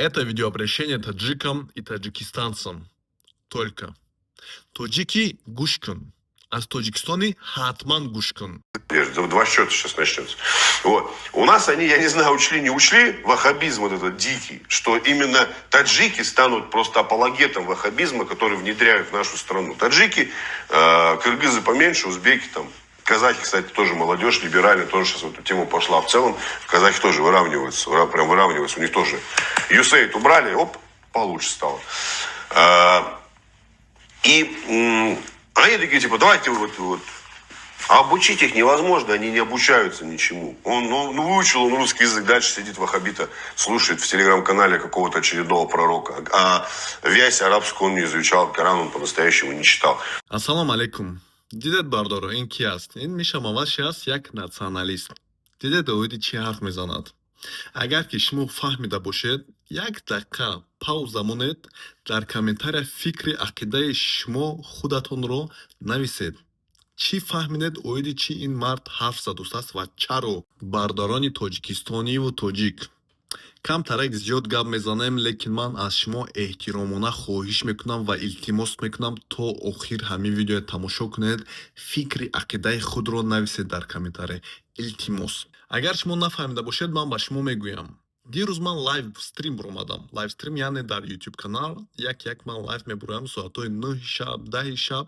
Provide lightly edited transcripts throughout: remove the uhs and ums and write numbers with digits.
Это видеообращение таджикам и таджикистанцам. Только. Таджики гуш кун. А с Таджикистана хатман гуш кун. Два счета сейчас начнется. Вот. У нас они, я не знаю, учли, не учли ваххабизм вот этот дикий, что именно таджики станут просто апологетом ваххабизма, который внедряют в нашу страну. Таджики, кыргызы поменьше, узбеки там. Казахи, кстати, тоже молодежь, либеральная, тоже сейчас в эту тему пошла. В целом, казахи тоже выравниваются, прям выравниваются. У них тоже Юсейд убрали, оп, получше стало. И они такие, типа, давайте вот. А обучить их невозможно, они не обучаются ничему. Он выучил русский язык, дальше сидит ваххабита, слушает в телеграм-канале какого-то очередного пророка. А вязь арабскую он не изучал, Коран он по-настоящему не читал. Ассалам алейкум. Дидет бардоро, ин ки аст? Ин мешамаваши аст як националист. Дидет оиди чи ҳарф мезанад? Агар ки шумо фаҳмида бошед, як дақиқа пауза монед, дар комментария фикри ақидаи шумо худатонро нависед. چی فهمیدید اویدی چی این مرد حرف زد است و چرا برداران تاجیکستانی و تاجیک کم ترک زیاد گپ میزنم لیکن من از شما احترامانه خواهش میکنم و التماس میکنم تا آخر همین ویدیو تماشا کنید فکر عقیده خود را نویسید در کامنتاری التماس اگر شما نفهمیده باشید من به شما میگویم دیروز من لایو استریم برآمدم لایو استریم یعنی در یوتیوب کانال یک من لایو میبرم ساعت 9 شب 10 شب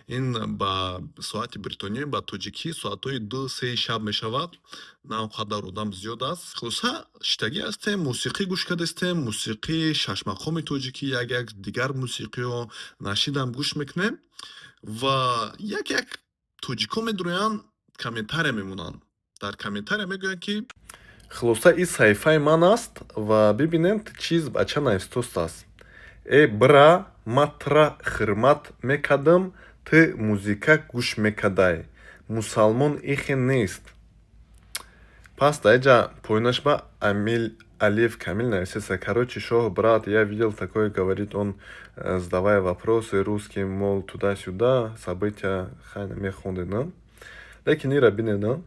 این با ساعت بریتانیایی با توجیکی ساعت‌های 2-3 شب میشود. نه قدر آدم زیاد است. خلاصه شتگی هستیم موسیقی گوش کرده هستیم موسیقی شش مقام توجیکی یک دیگر موسیقی رو نشیدم گوش میکنیم و یک توجیکا میدرویان کامنتاری میمونن در کامنتاری میگوین که خلاصه این صحیفه من است و ببینید چیز بچه نایستوست است برا матра хирмат мекардам ты музика гӯш мекардай мусалмон ихе нест пас даиҷа поинаш ба алиф камил нависеса короче шоҳ брат я видел такое говорит он задавая вопросы русский мол туда-сюда события хайна мехондина лекин ира бинеда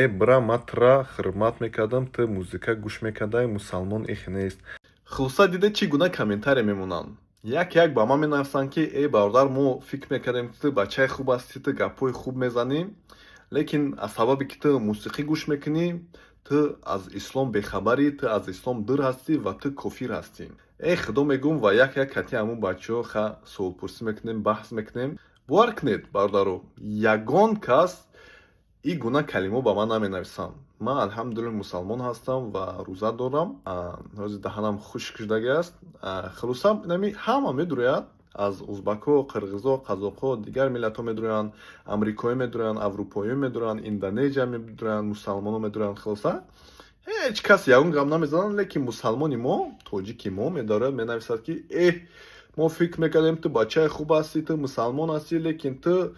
бра матра хирмат мекардам ты музика гӯш мекардай мусалмон ихе нест хулоса дида чӣ гуна комментария мемонанд як ба ма менависанд ки бародар мо фикр мекардем ки ту бачаи хуб ҳастӣ ту гапҳои хуб мезанӣ лекин аз сабаби ки ту мусиқӣ гӯш мекунӣ ту аз ислом бехабарӣ ту аз ислом дур ҳастӣ ва ту кофир ҳастӣ худо мегӯм ва як кати ҳамун бачаҳо ха суолпурсӣ мекунем баҳс мекунем бовар кунед бародаро ягон кас این گونه کلمه با من نمینویسند من الحمدلله مسلمان هستم و روزه دارم روز دهانم خشک شده است خلاصا همه میدونید از ازبک‌ها قرغیزها قزاق‌ها دیگر ملت‌ها میدونن آمریکایی میدونن اروپایی میدونن اندونزیا میدونن مسلمان‌ها میدونن خلاصا هیچ کس یگون غم نمیزنن لیکن مسلمانی ما تاجیکی ما میداره مینویسد که ما فکر میکردیم تو بچه خوب هستی تو مسلمان هستی لیکن تو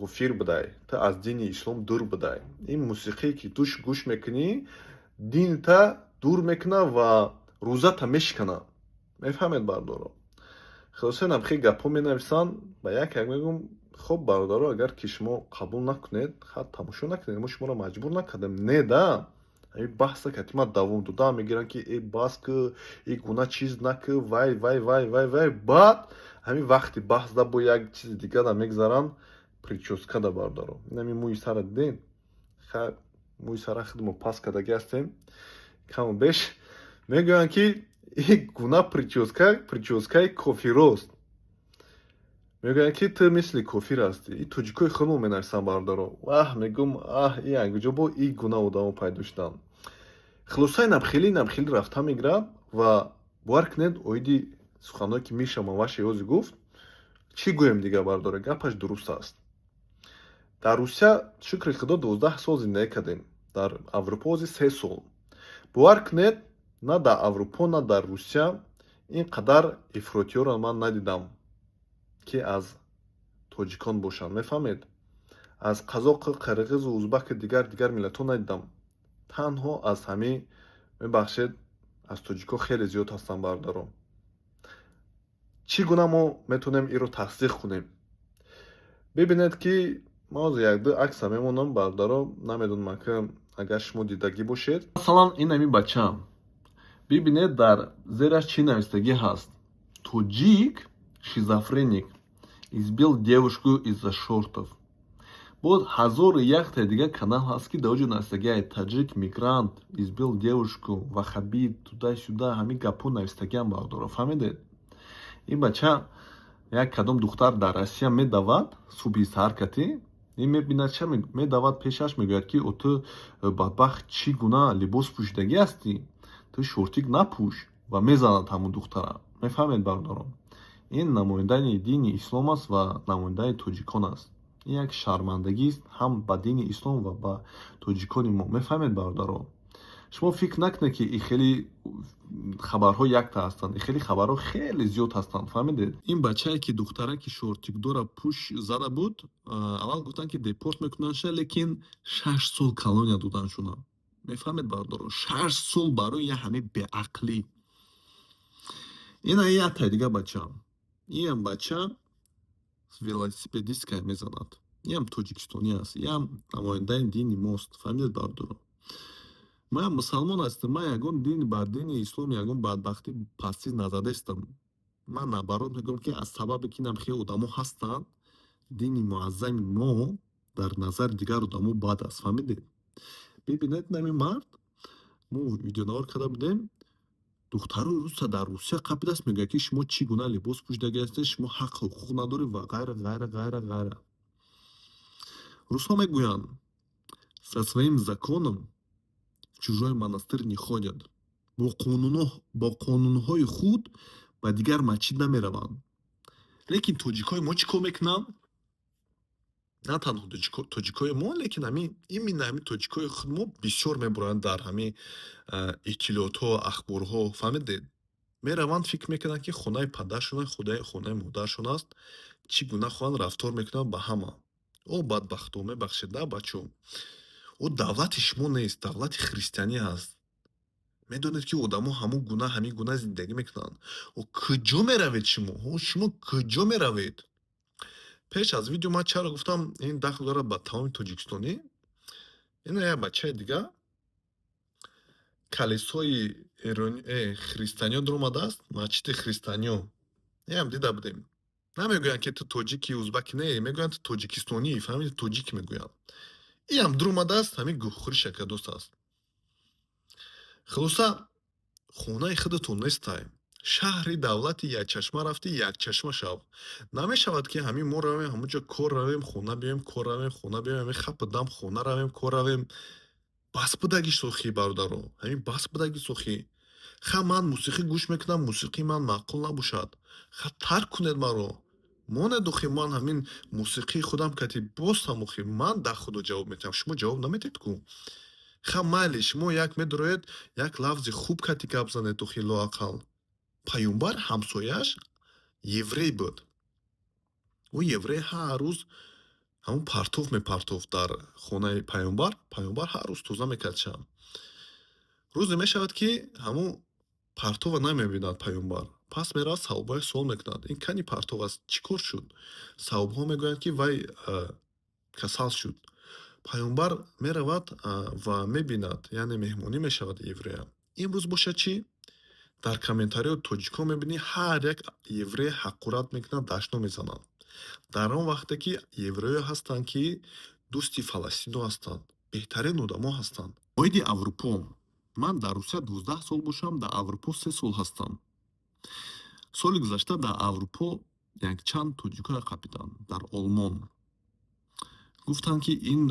кофир будай ту аз дини ислом дур будай ин мусиқие ки туш гӯш мекунӣ динта дур мекуна ва рӯзата мешикана мефаҳмед бардоро хулосанам хеле гапҳо менависанд ба як мегӯм хоб бародаро агар ки шумо қабул накунед тамошо накунед мо шуморо маҷбур накардем не да баҳса катима давом дода мегиранд ки бас кӯ гуна чиз накӯ вай баъд ҳамин вақти баҳсда бо як чизи дигара мегзаранд прическа да бардаро инами мӯи сара дидем мӯи сара худи мо пас кардаги ҳастем каму беш мегӯянд ки гуна прическаи кофирост мегӯянд ки ту мисли кофир ҳастӣ и тоҷикои худмо менависанд бардаро мегӯм и ангуҷо бо и гуна одамо пайдо шуданд хулоса инам хеле рафта мегирад ва бовар кунед оиди суханҳое ки миша маваши ҳозир гуфт чӣ гӯем дига бардора гапаш дуруст аст дар русия шукри худо 12 сол зиндагӣ кардем дар аврупо ҳозир 3 сол бовар кунед на дар аврупо на дар русия ин қадар ифротиёро ман надидам ки аз тоҷикон бошанд мефаҳмед аз қазоқу қирғизу узбаку дигар миллатҳо надидам танҳо аз ҳамин мебахшед аз тоҷико хеле зиёд ҳастанд бародаро чӣ гуна мо метавонем инро тасдиқ кунем бибинед ки мо ҳозир як-ду акса мемонам бародаро намедонам ки агар шумо дидагӣ бошед масалан ин ҳамин бачаам бибинед дар зераш чӣ навистагӣ ҳаст. Тоҷик шизофреник избил девушку из-за шортов. Боз 1001 дига канал ҳаст ки дар ҷо навистагиҳаи таҷик мигрант избил девушку вахабит туда-сюда ҳамин гапҳо навистагиам бардора. Фаҳмидед? Ин бача як кадом духтар дар Россия медавад субҳи саҳар кати ин мебинад ча медавад пешаш мегӯяд ки о ту бадбахт чӣ гуна либос пӯшидагӣ ҳастӣ, ту шортик напӯш ва мезанад ҳамун духтара. Мефаҳмед бардорон? Ин намояндаи дини ислом аст ва намояндаи тоҷикон аст. Ин як шармандагист ҳам ба дини ислом ва ба тоҷикони мо. Мефаҳмед бардорон? шумо фикр накунед ки ин хеле хабарҳо якта ҳастанд. Ин хеле хабарҳо хеле зиёд ҳастанд. Фаҳмидед? Ин бачае ки духтара ки шортикдора пӯш зада буд, аввал гуфтанд ки депорт мекунанша, лекин 6 сол колония додан шуна. Мефаҳмед бардорон? 6 сол барои я ҳамин беақлӣ. Ина якта дига бача. Ин бача велосипедистка мезанад. Ин тоҷикистони аст. Ин намояндаи дини мост. Фаҳмидед бардорон? Ман мусалмон ҳастам. Ман ягон дин ба дини ислом ягон бадбахтӣ пастӣ назадастам. Ман наоборот мегӯям ки аз сабабе ки инам хеле одамо ҳастанд, дини муаззами мо дар назари дигар одамо бад аст. Фаҳмидед? Бибинед намин мард мо видеонавор карда будем. духтарои рӯса дар Русия қапидаст мегӯяд ки шумо чӣ гуна либос пӯшидаги ҳастед, шумо ҳаққу ҳуқуқ надоред ва ғайра ғайра ғайра ғайра. Русҳо мегӯянд со своим законом в чужой монастыр не ходят. Бо қонунҳои худ ба дигар масҷид намераванд. Лекин тоҷикои мо чӣ кор мекунанд? На танҳо тоҷикои мо, лекин именно ҳамин тоҷикои худ мо бисёр мебуранд дар ҳамин иттилоотҳо, ахборҳо. Фаҳмидед? Мераванд фикр мекунанд ки хонаи падаршон, хонаи модаршон аст, чӣ гуна хоҳанд рафтор мекунанд ба ҳама. О бадбахтҳо, мебахшед да бачаҳо. О давлати шумо нест, давлати христианӣ аст. медонед ки одамо ҳамин гуна зиндагӣ мекунанд. куҷо меравед шумо? Шумо куҷо меравед? пеш аз видео ман чаро гуфтам ин дахл дорад ба тамоми тоҷикистонӣ. Ина як бачаи дига калисои христианиё даромадааст, масҷиди христианиё. Ям дида будем. Намегӯянд ки ту тоҷики, узбаки не, мегӯянд ту тоҷикистонӣ, фаҳмиди, тоҷик мегӯянд. Иам даромадааст, ҳамин гӯҳхӯри шакардост аст. хулоса хонаи худатон нестай. шаҳри давлати якчашма рафти якчашма шав. Намешавад ки ҳамин мо равем ҳамунҷо кор равем, хона биёем, кор равем, хона биёем, ҳамин хапу дам хона равем, кор равем. бас будаги сохӣ бародаро. Ҳамин бас будаги сохӣ. ман мусиқӣ гӯш мекунам, мусиқии ман маъқул набошад. тарк кунед маро. монед охи ман ҳамин мусиқии худам кати боз ҳам охи ман дар худо ҷавоб метиҳам. шумо ҷавоб наметед ку. майли шумо як медороед, як лафзи хуб кати гап занед охи лоақал. паёнбар ҳамсояш еврей буд. ӯ еврей ҳар рӯз ҳамун партов мепартофт дар хонаи паёнбар. Паёнбар ҳар рӯз тоза мекардша. рӯзе мешавад ки ҳамун партова намебинад паёнбар. пас меравад саҳобаи суол мекунад. ин кани партов аст, чӣ кор шуд? саҳобаҳо мегӯянд ки вай касал шуд. паёнбар меравад ва мебинад, яъне меҳмонӣ мешавад еврея. имрӯз бошад чӣ? дар комментариҳо тоҷикон мебинӣ ҳар як еврей ҳақурат мекунад, дашно мезанад. дар он вақте ки евреё ҳастанд ки дӯсти фаластино ҳастанд, беҳтарин одамо ҳастанд. оиди аврупо. ман дар Русия 12 сол бошам, дар Аврупо 3 сол ҳастам. соли гузашта дар Аврупо якчанд тоҷикоя қапиданд дар Олмон. гуфтанд ки ин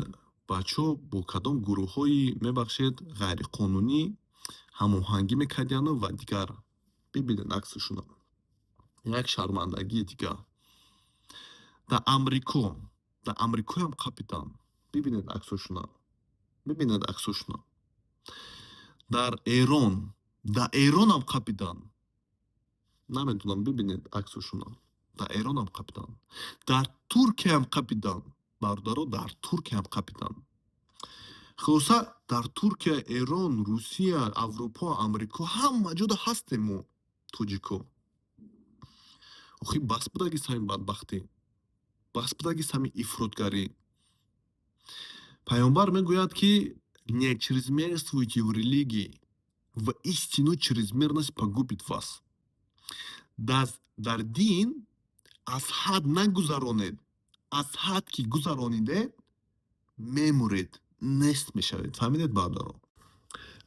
бачаҳо бо кадом гурӯҳҳои мебахшед ғайриқонунӣ ҳамоҳангӣ мекардияну ва дигар. бибинед аксашуна. як шармандагии дига. дар амрикоям қапиданд. бибинед аксашуна. дар эронам қапиданд. намедонам, бибинед аксашуна. дар эронам қапиданд. дар туркиям қапиданд. бародаро, дар туркиям қапиданд. хулоса дар Туркия, Эрон, Русия, Аврупо, Амрико ҳама ҷода ҳастем мо тоҷико. охи бас будаги ҳамин бадбахтӣ. бас будаги ҳамин ифротгарӣ. Паёнбар мегӯяд ки не чрезмерствуйте в религии. в истину чрезмерность погубит вас. Дар дин аз ҳад нагузаронед. Аз ҳад ки гузаронидед, мемуред, нест мешавед. Фаҳмидед, бардорон?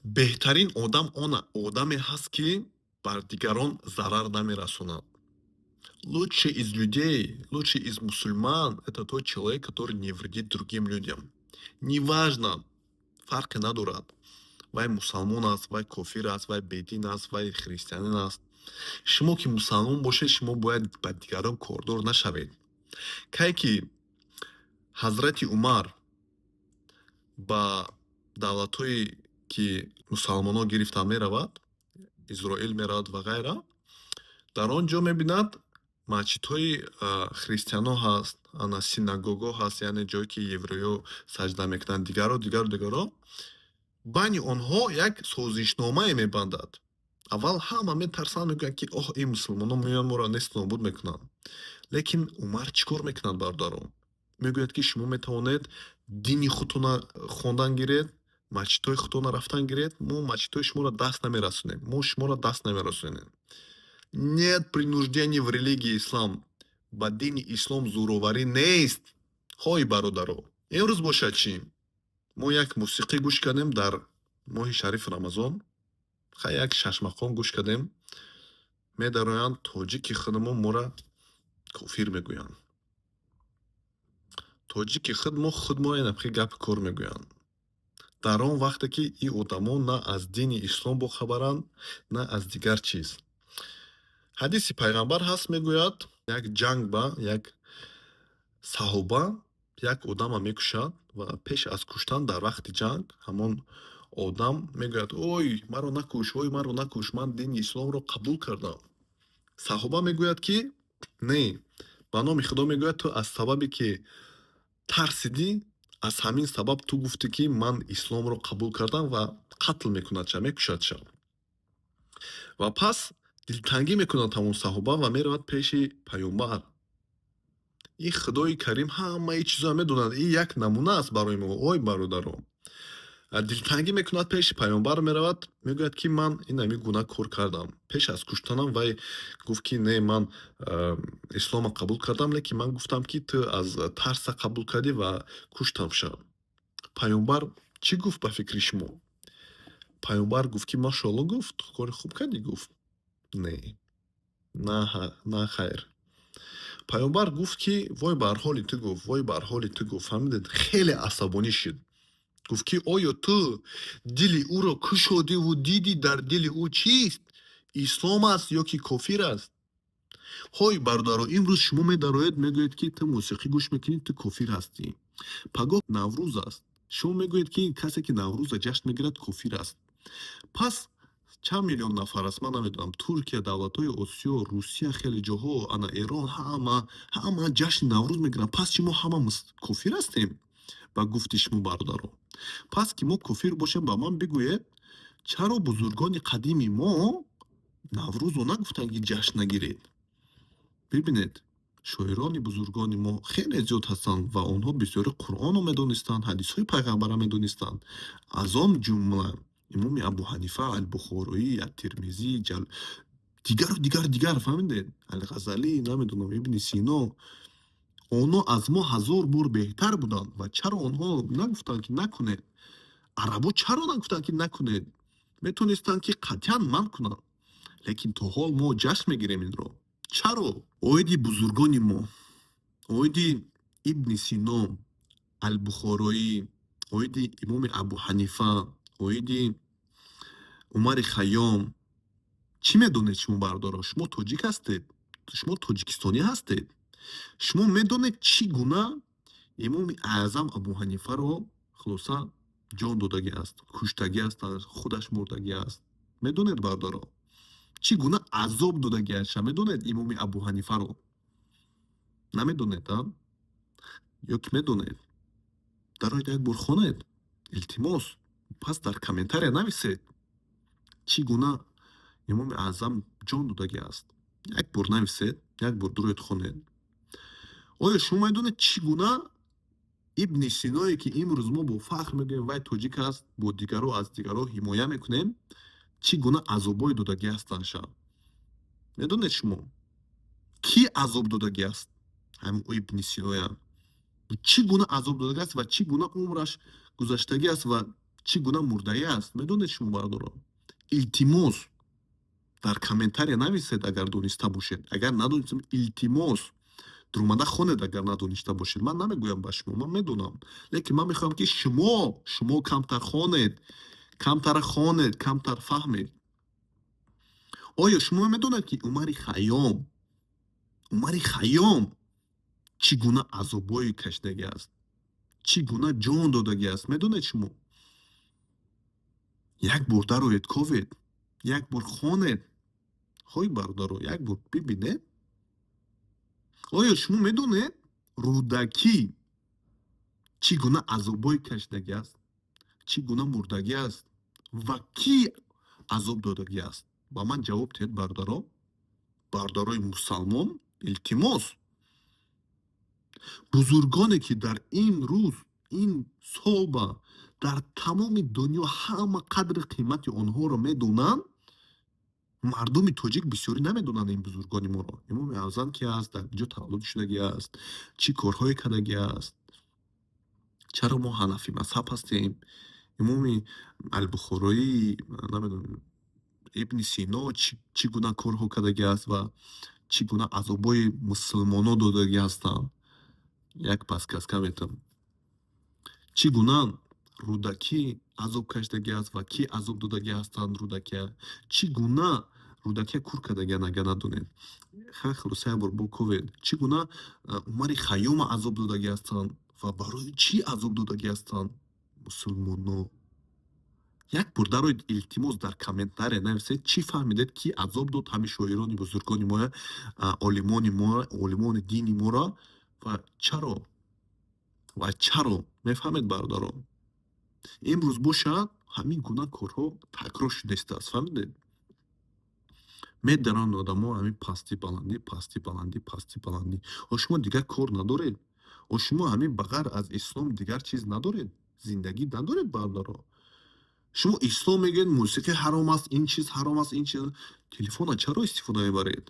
беҳтарин одам он одаме ҳаст, ки бар дигарон зарар намерасонад. Лучший из людей, лучший из мусульман – это тот человек, который не вредит другим людям. Неважно, фарқи надорад. Вай мусулмон аст, вай кофир аст, вай бедин аст, вай христианин аст. шумо ки мусулмон бошед, шумо бояд ба дигарон кордор нашавед. кае ки ҳазрати умар ба давлатҳое ки мусулмонҳо гирифта меравад, изроил меравад ва ғайра, дар он ҷо мебинад масҷидҳои христианҳо ҳаст, ана синагогҳо ҳаст, яъне ҷое ки евреиҳо саҷда мекунанд, дигаро. байни онҳо як созишномае мебандад. аввал ҳама метарсанд, мегӯянд ки оҳ, ин мусулмонҳо меоянд моро нест нобуд мекунанд. лекин умар чӣ кор мекунад, бародарон? мегӯяд ки шумо метавонед дини худтона хондан гиред, масҷидҳои худтона рафтан гиред, мо масҷидҳои шуморо даст намерасонем, мо шуморо даст намерасонем. Нет принуждения в религии ислам. Ба дини ислом зӯроварӣ нест. ҳой бародаро, имрӯз бошад чӣ? мо як мусиқӣ гӯш кардем дар моҳи шариф Рамазон. як шашмахон гӯш кардем. Медароянд тоҷики худмон моро кофир мегӯянд. тоҷики худ моро инапхи гапи кор мегӯянд. дар он вақте ки ин одамон на аз дини ислом бохабаранд, на аз дигар чиз. ҳадиси пайғамбар ҳаст, мегӯяд, як ҷанг ба як саҳоба як одама мекушад ва пеш аз куштан дар вақти ҷанг ҳамон одам мегӯяд: ой, маро накуш, ой, маро накуш, ман дини исломро қабул кардам. саҳоба мегӯяд ки не, ба номи худо мегӯяд, ту аз сабабе ки тарсидӣ, аз ҳамин сабаб ту гуфтӣ ки ман исломро қабул кардам ва қатл мекунадша, мекушадша. ва пас дилтангӣ мекунад ҳамон саҳоба ва меравад пеши паёмбар. ин худои карим ҳамаи чизоро медонад. ин як намуна аст барои мо. ой бародарон, дилтангӣ мекунад, пеши паёмбар меравад, мегӯяд ки ман ин ҳамин гуна кор кардам. пеш аз куштанам вай гуфт ки не, ман ислома қабул кардам, лекин ман гуфтам ки ту аз тарса қабул кардӣ ва куштамша. паёмбар чӣ гуфт ба фикри шумо? паёмбар гуфт ки машоалло, гуфт кори хуб кардӣ, гуфт не, на хайр. паёмбар гуфт ки вой бар ҳоли ту, гуфт вой бар ҳоли ту, гуфт. фаҳмидед? хеле асабонӣ шуд. гуфт ки оё ту дили ӯро кушодиву дидӣ дар дили ӯ чист? ислом аст ё ки кофир аст? ҳой бародаро, имрӯз шумо медароед мегӯед ки ту мусиқӣ гӯш мекунӣ, ту кофир ҳастӣ. пагоҳ наврӯз аст, шумо мегӯед ки касе ки наврӯза ҷашн мегирад кофир аст. пас чанд миллион нафар аст, ман намедонам, Туркия, давлатҳои Осиё, Русия, хеле ҷоҳо, ана Эрон, ҳама ҷашни наврӯз мегиранд. пас чи мо ҳама кофир ҳастем? ба гуфти шумо бародаро. пас ки мо кофир бошем, ба ман бигӯед, чаро бузургони қадими мо наврӯзро нагуфтанд ки ҷашн нагиред? бибинед, шоирони бузургони мо хеле зиёд ҳастанд ва онҳо бисёри Қуръонро медонистанд, ҳадисҳои пайғамбарро медонистанд. аз он ҷумла имоми Абу Ҳанифа, Албухороӣ, Ат-Тирмизӣ, дигар, фаҳмидед? Алғазалӣ, намедонам, Ибни Сино. онҳо аз мо 1000 бор беҳтар буданд. ва чаро онҳо нагуфтанд ки накунед? арабо чаро нагуфтанд ки накунед? метонистанд ки қатъиян манъ кунанд. лекин то ҳол мо ҷашн мегирем инро. чаро? оиди бузургони мо, оиди Ибни Сино, Албухороӣ, оиди имоми Абу Ҳанифа, оиди Умари Хайём. чӣ медонед шумо бардоро? шумо тоҷик ҳастед? шумо тоҷикистонӣ ҳастед? шумо медонед чӣ гуна имоми аъзам Абу Ҳанифаро хулоса ҷон додагӣ аст, куштагӣ аст, худаш мурдагӣ аст? медонед бардоро? чӣ гуна азоб додагӣ аст? Медонед имоми Абу Ҳанифаро? намедонед? ё ки медонед? дароед як бор хонед. илтимос, пас дар комментария нависед чӣ гуна имоми аъзам ҷон додагӣ аст. як бор нависед, як бор дуроед хонед. оё шумо медонед чӣ гуна Ибни Синое ки имрӯз мо бо фахр мегӯем вай тоҷик аст, бо дигаро аз дигаро ҳимоя мекунем, чӣ гуна азобҳои додагӣ ҳастанд шаб. Медонед шумо? Кӣ азоб додагӣ аст? Ҳамин Ибн Синоям. Чӣ гуна азоб додагӣ аст ва чӣ гуна умраш гузаштагӣ аст ва чӣ гуна мурдагӣ аст? Медонед шумо бардоро? Илтимос дар комментария нависед агар дониста бошед. Агар надонистам, илтимос дар омада хонед агар надониста бошед. Ман намегӯям ба шумо, ман медонам. Лекин ман мехоҳам ки шумо камтар хонед, камтар фаҳмед. Оё шумо медонед ки Умари Хайём чӣ гуна азобҳои кашидагӣ аст? Чӣ гуна ҷон додагӣ аст? Медонед шумо? Як бор дароед ковед, як бор хонед. Ҳой бародаро, як бор бибинед. Оё шумо медонед рӯдакӣ чӣ гуна азобҳои кашидагӣ аст? Чӣ гуна мурдагӣ аст? Ва кӣ азоб додагӣ аст? Ба ман ҷавоб диҳед бародаро. Бародарои мусалмон, илтимос. Бузургоне ки дар ин рӯз, ин соҳба дар тамоми дунё ҳама қадри қимати онҳоро медонанд, мардуми тоҷик бисёрӣ намедонанд ин бузургони моро. Имоми Аъзам ки аст, дар куҷо таваллуд шудагӣ аст, чӣ корҳое кардагӣ аст. Чаро мо ҳанафӣ мазҳаб ҳастем? Имоми Албухороӣ, намедонам, Ибн Сино чӣ гуна корҳо кардагӣ аст ва чӣ гуна азобҳои мусулмоно додагӣ ҳастанд. Як паскаска метам. Чӣ гуна рӯдакӣ азоб кашидагӣ аст ва кӣ азоб додагӣ ҳастанд рӯдакӣ? Чӣ гуна рӯдакӣ кур кардагӣ агар надонед? Хулоса як бор боковед. Чӣ гуна Умари Хайёма азоб додагӣ ҳастанд ва барои чӣ азоб додагӣ ҳастанд мусулмоно? Як бор дароед илтимос дар комментария нависед, чӣ фаҳмидед ки азоб дод ҳамин шоирони бузургони мо, олимони дини моро ва чаро? Мефаҳмед бародаро? Имрӯз бошад ҳамин гуна корҳо такрор шуда истааст. Фаҳмидед? Медаранд одамо ҳамин пастӣ баландӣ. Шумо дигар кор надоред? Шумо ҳамин бағар аз ислом дигар чиз надоред? Зиндагӣ надоред бародаро? Шумо ислом мегӯед мусиқӣ ҳаром аст, ин чиз ҳаром аст, ин чиз. Телефона чаро истифода мебаред?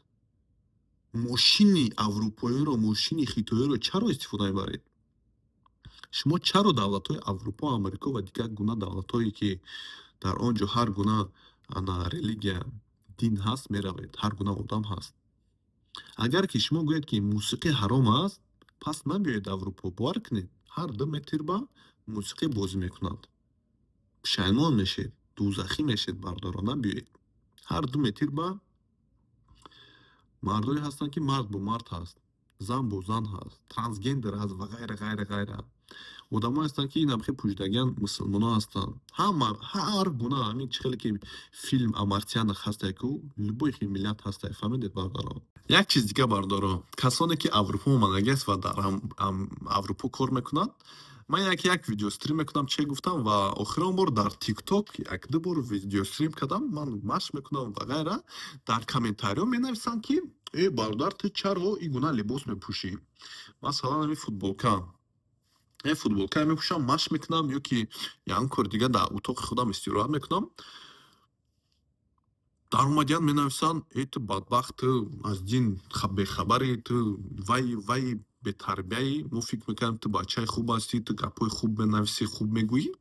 Мошини аврупоиро, мошини хитоиро чаро истифода мебаред? Шумо чаро давлатҳои Аврупо, Амрико ва дигар гуна давлатҳое ки дар он ҷо ҳар гуна религия, дин ҳаст меравед? Ҳар гуна одам ҳаст. Агар ки шумо гӯед ки мусиқӣ ҳаром аст, пас набиёед Аврупо. бовар кунед, ҳар 2 метр ба мусиқӣ бозӣ мекунад. Пушаймон мешед, дӯзахӣ мешед бародаро, набиёед. Ҳар 2 метр ба мардое ҳастанд ки мард бо мард ҳаст, зан бо зан ҳаст, трансгендер ҳаст ва ғайра. Одамое ҳастанд ки инам хел пӯшидагиан мусулмоно ҳастанд. Ҳар гуна ҳамин чӣ хеле ки филм Амартянах ҳастае ку любой хел миллат ҳастае. Фаҳмидед бародаро? Як чиз дига бародаро, касоне ки Аврупо омадагиаст ва дар Аврупо кор мекунанд, ман як видеострим мекунам, чӣ гуфтам, ва охирон бор дар TikTok 1-2 бор видеострим кардам, ман машқ мекунам ва ғайра. Дар комментариҳо менависанд ки бародар ту чаро ин гуна либос мепӯшӣ? Масалан ҳамин футболка мепӯшам, машқ мекунам ё ки ягон кори дига дар утоқи худам истироҳат мекунам. Дар омадиан менависанд, ту бадбахт, ту аз дин бехабарӣ, ту вай бетарбияӣ, мо фикр мекардем ту бачаи хуб ҳастӣ, ту гапҳои хуб менависӣ, хуб мегӯӣ.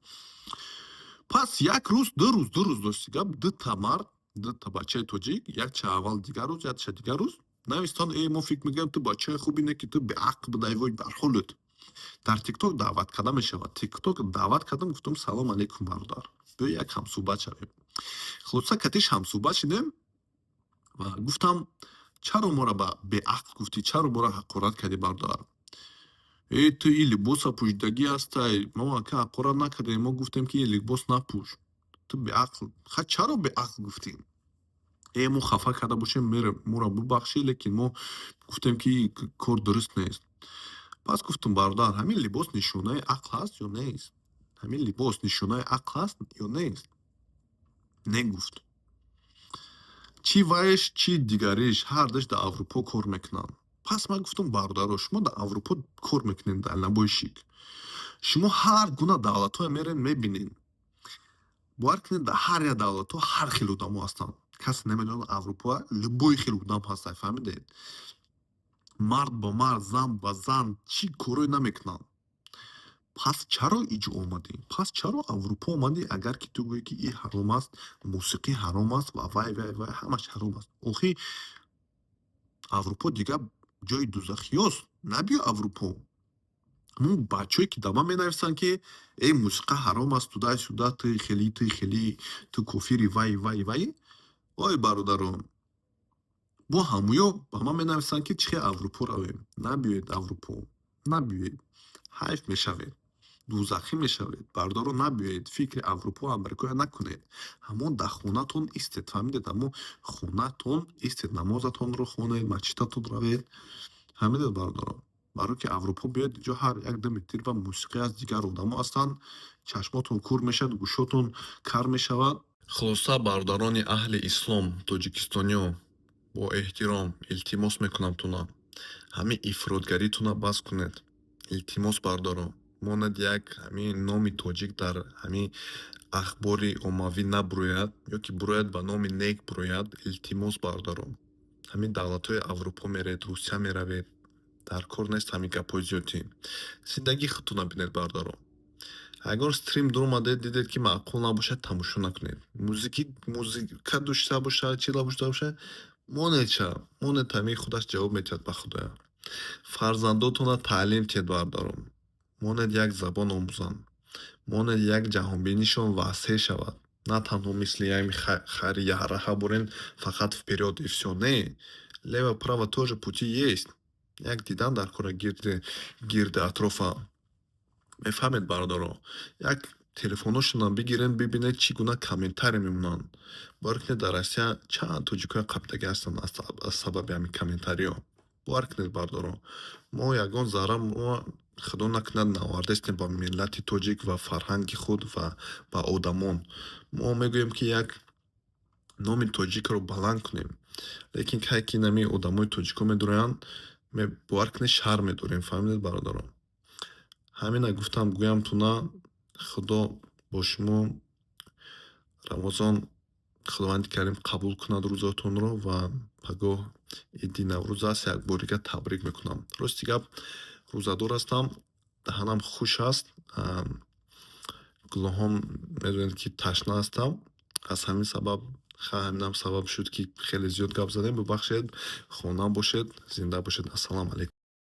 Пас як рӯз, 2 рӯз дошти гап, 2 мард, 2 бачаи тоҷик, якча аввал дигар рӯз, якча дигар рӯз навистанд, мо фикр мекардем ту бачаи хуб ине ки ту беақл будаӣ, вой барҳолут. Дар TikTok даъват карда мешавад. TikTok даъват кардам, гуфтам салом алейкум бародар, бё як ҳамсуҳбат шавем. Хулоса катиш ҳамсуҳбат шидем ва гуфтам чаро моро ба беақл гуфтӣ, чаро моро ҳақорат кардӣ бародар? Ту ин либоса пӯшидагӣ ҳастай, мо ака ҳақорат накардем, мо гуфтем ки ин либос напӯш. Ту беақл. Чаро беақл гуфтӣ? Мо хафа карда бошем, моро бубахшӣ, лекин мо гуфтем ки кор дуруст нест. Пас гуфтам бародар, ҳамин либос нишонаи ақл ҳаст ё нест? Ҳамин либос нишонаи ақл ҳаст ё нест? Негуфт. Чӣ вайш, чӣ дигариш, ҳардаш дар Аврупо кор мекунанд. Пас ман гуфтам бародаро, шумо дар Аврупо кор мекунед дар набои шик. Шумо ҳар гуна давлатҳое мерен мебинед. باور کنید در هر یک دولت ها هر خیلی آدم هستن. کسی نمیدونه اروپا لبوی خیلی آدم هستن. فهمیدید؟ مرد با مرد، زن با زن چی کاری نمیکنن. پس چرا اینجا اومدی؟ پس چرا اروپا اومدی؟ اگر که تو گویی که این حرام است، موسیقی حرام است و وای وای وای همش حرام است. اوخی اروپا دیگه جای دوزخی است. نبیا اروپا. اون بچه‌ای که دما مینویسن که ای موسیقی حرام است، تو شده تو خیلی تو کفیری وای وای وای. وای برادران، با همویا با ما مینویسن که چه اروپا رویم. نبیاید اروپا. نبیاید. حیف میشوید. دوزخی میشوید. برادران نبیاید. فکر اروپا و امریکا نکنید. همون در خونتون ایستید. فهمیدید؟ همون خونتون ایستید. نمازتون رو خونید. مسجدتون روید. فهمیدید برادران؟ برای که اروپا بیاد اینجا هر یک دم تیر و موسیقی از دیگر آدم هستن. چشماتون کور میشد، گوشاتون کار میشود. خلاصه برادران اهل اسلام توجیکستانیو با احترام التماس میکنم تونا همین افراطگریتون بس کنید. التماس برادران، ماند یک همین نام توجیک در همین اخباری عمومی نبروید یا که بروید با نام نیک بروید. التماس برادران، همین دولت‌های اروپا میرید، روسیه میروید، در کار نیست همین گپای زیادی. زندگی خودتون ببینید برادران. اگر استریم در اومده دیدید که معقول نباشه تماشا نکنید. موزیکا داشته باشه، چیلا داشته باشه، مونت همین خودش جواب میتید به خدا. فرزنداتون تعلیم تید برادران. مونت یک زبان آموزن. مونت یک جهانبینیشون وسیع شود. نه تنها مثل یک خری яраха бурен фақат вперед и все. Не, лево право тоже пути есть. یک دیدن در کار گرد اطراف. میفهمید برادران؟ یک تلفنشون بگیرن ببینید چگونه کامنتاری میمونن. بارکنید در روسیه چند توجیکای قبطگی هستن از سبب همین کامنتاری ها. بارکنید برادران، ما یگان ذره ما خدا نکند نواردستیم با ملت توجیک و فرهنگ خود و با آدمان. ما میگوییم که یک نام توجیک رو بلند کنیم، لیکن که نمی آدمای توجیکو میدورن می بارکنید شهر میدوریم. فهمیدید برادران؟ همین گفتم گویم تونا خدا با شما رمضان خداوند کریم قبول کند روزاتون رو و پگاه ایدی نوروز است. یک باریگه تبریک میکنم. راستی گپ روزادار هستم، دهنم خوش است، گلوهم میدونید که تشنه هستم. از همین سبب همینم سبب شد که خیلی زیاد گپ زدیم. ببخشید. خونم باشید، زنده باشید. السلام علیکم.